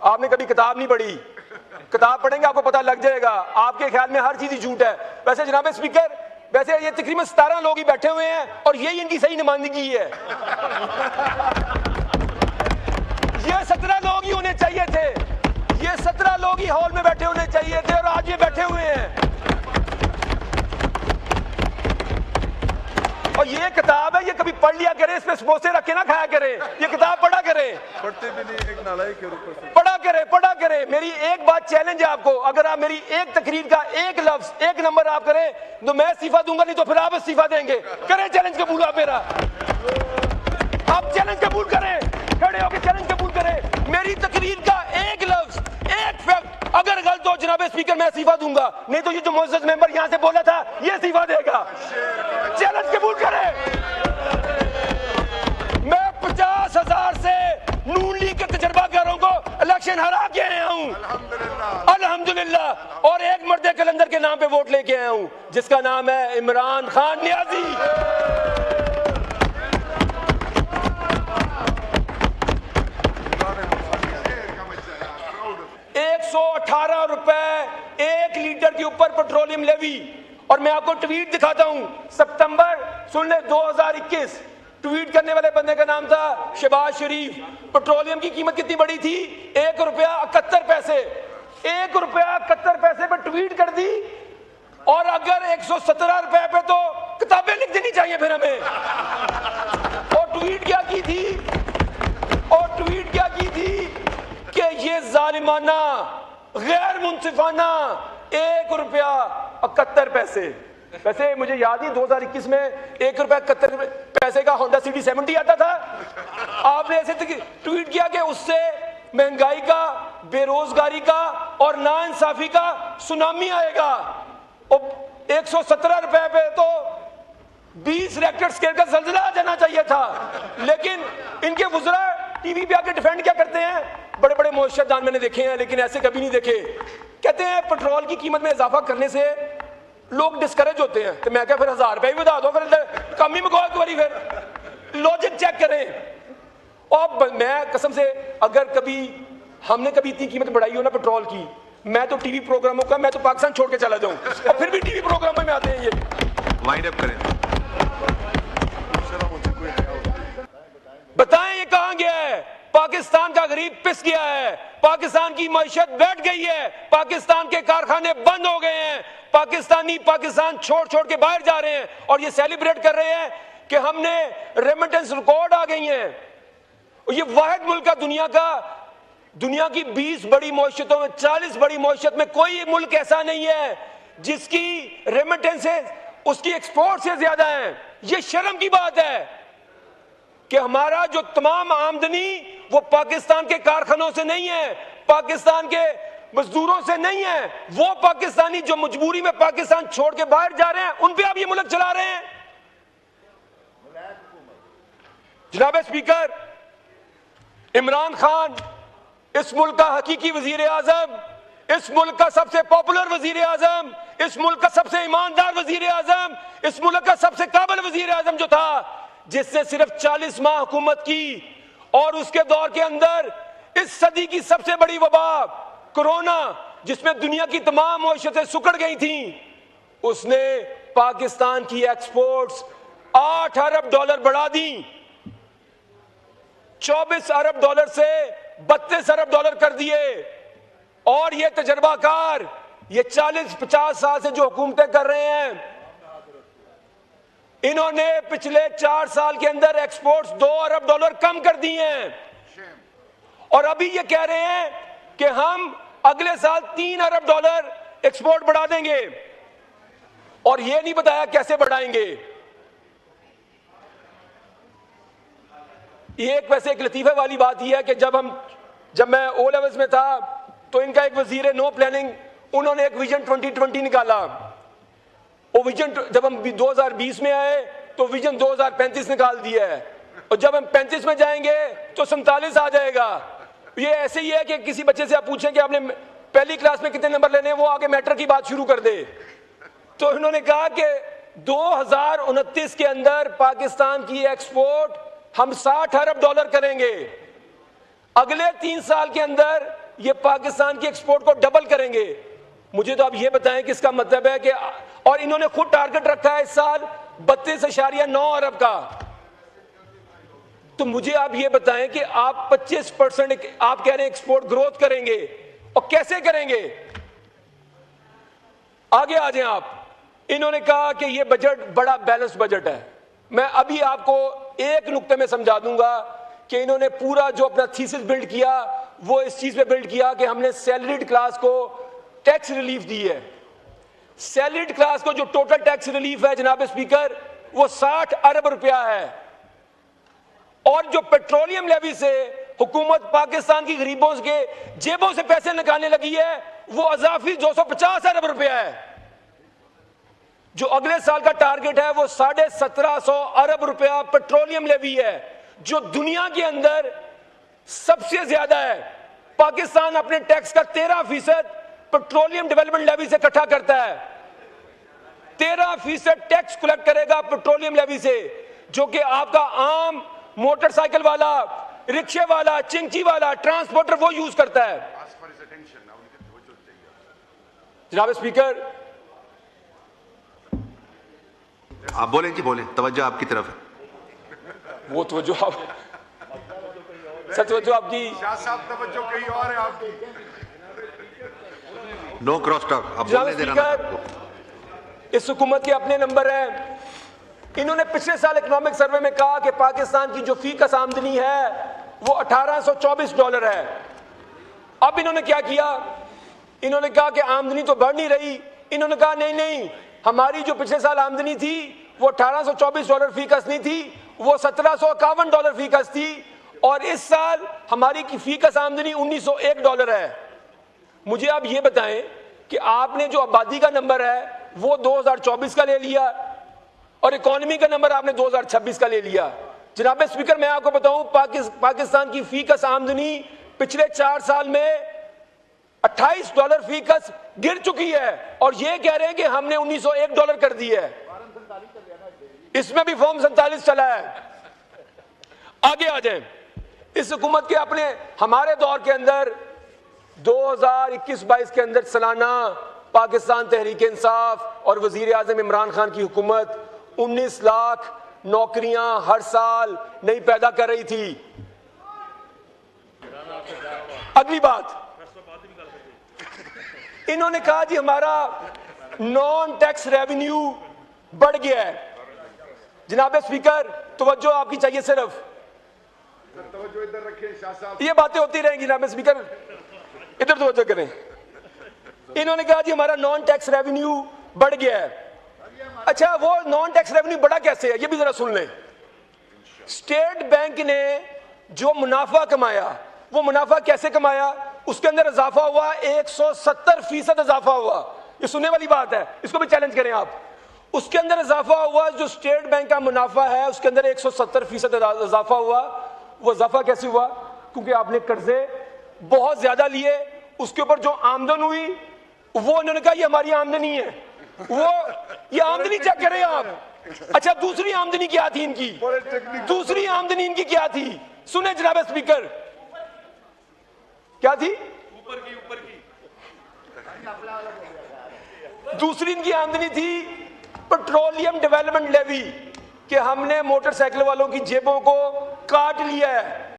आपने कभी किताब नहीं पढ़ी, किताब पढ़ेंगे आपको पता लग जाएगा, आपके ख्याल में हर चीज ही झूठ है। वैसे जनाब स्पीकर, वैसे ये तकरीबन 17 लोग ही बैठे हुए हैं और यही इनकी सही नुमाइंदगी है। ये 17 लोग ही होने चाहिए थे, ये 17 लोग ही हॉल में बैठे होने चाहिए थे और आज ये बैठे हुए हैं। और ये किताब है, ये कभी पढ़ लिया करें, इस पे समोसे रख के ना खाया करें, ये किताब पढ़ा करें। पढ़ते भी नहीं, एक नालायक के ऊपर से पढ़ा करें। मेरी एक बात चैलेंज है आपको, अगर आप मेरी एक तकरीर का एक लफ्ज एक नंबर आप करें तो मैं इस्तीफा दूंगा, नहीं तो फिर आप इस्तीफा देंगे। करें चैलेंज कबूल आप मेरा, आप चैलेंज कबूल करें, खड़े होकर चैलेंज कबूल करें। मेरी तकरीर का एक लफ्ज एक फैक्ट अगर गलत हो जनाब स्पीकर मैं इस्तीफा दूंगा, नहीं तो ये जो मुअज़्ज़ज़ मेंबर यहां से बोला था ये इस्तीफा देगा। चैलेंज कबूल करें। मैं 50,000 से नून लीग के तजर्बाकारों को इलेक्शन हरा के आया हूं अल्हम्दुलिल्लाह, और एक मर्द कलंदर के नाम पे वोट लेके आया हूं जिसका नाम है इमरान खान नियाजी। 118 रुपए 1 लीटर के ऊपर पेट्रोलियम लेवी। और मैं आपको ट्वीट दिखाता हूं, सितंबर सुन ले 2021, ट्वीट करने वाले बंदे का नाम था शहबाज शरीफ। पेट्रोलियम की कीमत कितनी बड़ी थी? 1 रुपया 71 पैसे। 1 रुपया 71 पैसे पे ट्वीट कर दी। और अगर 117 रुपए पे तो किताबें लिख देनी चाहिए फिर हमें। और ट्वीट क्या की थी कि ये जालिमाना गैर मुंसिफाना 1 रुपया 71 पैसे। वैसे मुझे याद ही 2021 में 1 रुपया 71 पैसे का होंडा सिटी 70 आता था। आपने ऐसे ट्वीट किया कि उससे महंगाई का, बेरोजगारी का और नाइंसाफी का सुनामी आएगा। और 117 रुपए पे तो 20 रेक्टर स्केल का ज़ल्ज़ला आ जाना चाहिए था। लेकिन इनके वुज़रा टीवी पे आके डिफेंड क्या करते हैं, बड़े बड़े मुआशरतदान मैंने देखे हैं लेकिन ऐसे कभी नहीं देखे। कहते हैं पेट्रोल की कीमत में इजाफा करने से लोग डिस्करेज होते हैं। तो मैं क्या फिर 1000 रुपए भी बता दो, फिर कम ही में एक बारी फिर लॉजिक चेक करें। और मैं कसम से अगर कभी हमने कभी इतनी कीमत बढ़ाई हो ना पेट्रोल की, मैं तो टीवी प्रोग्रामों का, मैं तो पाकिस्तान छोड़ के चला जाऊं। और फिर भी टीवी प्रोग्राम में आते हैं ये। वाइंड अप करें, बताएं ये कहां गया है? पाकिस्तान का गरीब पिस गया है, पाकिस्तान की मईशत बैठ गई है, पाकिस्तान के कारखाने बंद हो गए हैं, पाकिस्तान छोड़ के बाहर जा रहे हैं। और ये सेलिब्रेट कर रहे हैं कि हमने रेमिटेंस रिकॉर्ड आ गई हैं। ये वाहिद मुल्क का दुनिया की 20 बड़ी मईशतों में, 40 बड़ी मईशत में कोई मुल्क ऐसा नहीं है जिसकी रेमिटेंसेस उसकी एक्सपोर्ट से ज्यादा है। ये शर्म की बात है कि हमारा जो तमाम आमदनी वो पाकिस्तान के कारखानों से नहीं है, पाकिस्तान के मजदूरों से नहीं है। वो पाकिस्तानी जो मजबूरी में पाकिस्तान छोड़ के बाहर जा रहे हैं, उन पे आप ये मुल्क चला रहे हैं। जनाब स्पीकर, इमरान खान इस मुल्क का हकीकी वजीर आजम, इस मुल्क का सबसे पॉपुलर वजीर आजम, इस मुल्क का सबसे ईमानदार वजीर आजम, इस मुल्क का सबसे काबिल वजीर आजम जो था, जिसने सिर्फ 40 माह हुकूमत की और उसके दौर के अंदर इस सदी की सबसे बड़ी वबा कोरोना, जिसमें दुनिया की तमाम मईशतें सुकड़ गई थी, उसने पाकिस्तान की एक्सपोर्ट्स 8 अरब डॉलर बढ़ा दी। 24 अरब डॉलर से 32 अरब डॉलर कर दिए। और ये तजर्बाकार, ये 40-50 साल से जो हुकूमतें कर रहे हैं, इन्होंने पिछले 4 साल के अंदर एक्सपोर्ट्स 2 अरब डॉलर कम कर दिए हैं। और अभी ये कह रहे हैं कि हम अगले साल 3 अरब डॉलर एक्सपोर्ट बढ़ा देंगे। और ये नहीं बताया कैसे बढ़ाएंगे। वैसे एक लतीफे वाली बात यह है कि जब मैं ओ लेवल्स में था तो इनका एक वजीर नो प्लानिंग, उन्होंने एक विजन 2020 निकाला। वो विजन जब हम 2020 में आए तो विजन 2035 निकाल दिया है। और जब हम 35 में जाएंगे तो 47 आ जाएगा। ये ऐसे ही है कि किसी बच्चे से आप पूछें कि आपने पहली क्लास में कितने नंबर लेने हैं, वो आगे मैटर की बात शुरू कर दे। तो इन्होंने कहा कि 2029 के अंदर पाकिस्तान की एक्सपोर्ट हम 60 अरब डॉलर करेंगे। अगले 3 साल के अंदर ये पाकिस्तान की एक्सपोर्ट को डबल करेंगे। मुझे तो आप ये बताएं कि इसका मतलब है कि, और इन्होंने खुद टारगेट रखा है इस साल 32.9 अरब का। तो मुझे आप ये बताएं कि आप 25% आप कह रहे हैं एक्सपोर्ट ग्रोथ करेंगे, और कैसे करेंगे? आगे आ जाएं आप। इन्होंने कहा कि ये बजट बड़ा बैलेंस बजट है। मैं अभी आपको एक नुक्ते में समझा दूंगा कि इन्होंने पूरा जो अपना थीसिस बिल्ड किया वो इस चीज पे बिल्ड किया कि हमने सैलरीड क्लास को टैक्स रिलीफ दी है। सैलरीड क्लास को जो टोटल टैक्स रिलीफ है जनाब स्पीकर, वो 60 अरब रुपया है। और जो पेट्रोलियम लेवी से हुकूमत पाकिस्तान की गरीबों के जेबों से पैसे निकालने लगी है, वो अजाफी 250 अरब रुपया है। जो अगले साल का टारगेट है वो 1750 अरब रुपया पेट्रोलियम लेवी है, जो दुनिया के अंदर सबसे ज्यादा है। पाकिस्तान अपने टैक्स का 13% पेट्रोलियम डेवलपमेंट लेवी से इकट्ठा करता है। 13% टैक्स कलेक्ट करेगा पेट्रोलियम लेवी से, जो कि आपका आम मोटरसाइकिल वाला, रिक्शे वाला, चिंची वाला, ट्रांसपोर्टर वो यूज करता है। जनाब स्पीकर, आप बोले जी, बोले, तवज्जो आपकी तरफ है। वो तवज्जो आप सच तवज्जो आपकी, शाह साहब तवज्जो कहीं और है आपकी। नो क्रॉस टॉक, आप बोलने देना ना आपको। इस हुकूमत के अपने नंबर हैं। इन्होंने पिछले साल इकोनॉमिक सर्वे में कहा कि पाकिस्तान की जो फीकस आमदनी है वो $1824 है। अब इन्होंने क्या किया? इन्होंने कहा कि आमदनी तो बढ़ नहीं रही। इन्होंने कहा नहीं नहीं, हमारी जो पिछले साल आमदनी थी वो $1824 फीकस नहीं थी, वो $1751 फीकस थी। और इस साल हमारी की फीकस आमदनी $1901 है। मुझे आप ये बताएं कि आपने जो आबादी का नंबर है वो 2024 का ले लिया और इकोनॉमी का नंबर आपने 2026 का ले लिया। जनाब स्पीकर, मैं आपको बताऊं, पाकिस्तान की फीकस आमदनी पिछले 4 साल में $28 फीकस गिर चुकी है, और ये कह रहे हैं कि हमने $1901 कर दी है। इसमें भी फॉर्म 47 चला है। आगे आ जाए। इस हुकूमत के अपने हमारे दौर के अंदर 2021-22 के अंदर सालाना पाकिस्तान तहरीक इंसाफ और वजीर आजम इमरान खान की हुकूमत 19 लाख नौकरियां हर साल नहीं पैदा कर रही थी। अगली बात, इन्होंने कहा जी हमारा नॉन टैक्स रेवेन्यू बढ़ गया है। जनाब स्पीकर, तवज्जो आपकी चाहिए सिर्फ, तवज्जो इधर रखिए शाह साहब। ये बातें होती रहेंगी। जनाब स्पीकर, इधर तवज्जो करें। इन्होंने कहा जी हमारा नॉन टैक्स रेवेन्यू बढ़ गया है। अच्छा, वो नॉन टैक्स रेवेन्यू बढ़ा कैसे है ये भी जरा सुन लें। स्टेट बैंक ने जो मुनाफा कमाया, वो मुनाफा कैसे कमाया? उसके अंदर इजाफा हुआ, 170% इजाफा हुआ। ये सुनने वाली बात है, इसको भी चैलेंज करें आप। उसके अंदर इजाफा हुआ, जो स्टेट बैंक का मुनाफा है उसके अंदर 170% इजाफा हुआ। वो इजाफा कैसे हुआ? क्योंकि आपने कर्जे बहुत ज्यादा लिए, उसके ऊपर जो आमदन हुई वो इन्होंने कहा ये हमारी आमदनी है, वो ये आमदनी चेक करें आप। अच्छा, दूसरी आमदनी क्या थी इनकी? दूसरी आमदनी इनकी क्या थी? सुने जनाब स्पीकर, क्या थी? ऊपर की दूसरी इनकी आमदनी थी पेट्रोलियम डेवलपमेंट लेवी, कि हमने मोटरसाइकिल वालों की जेबों को काट लिया है।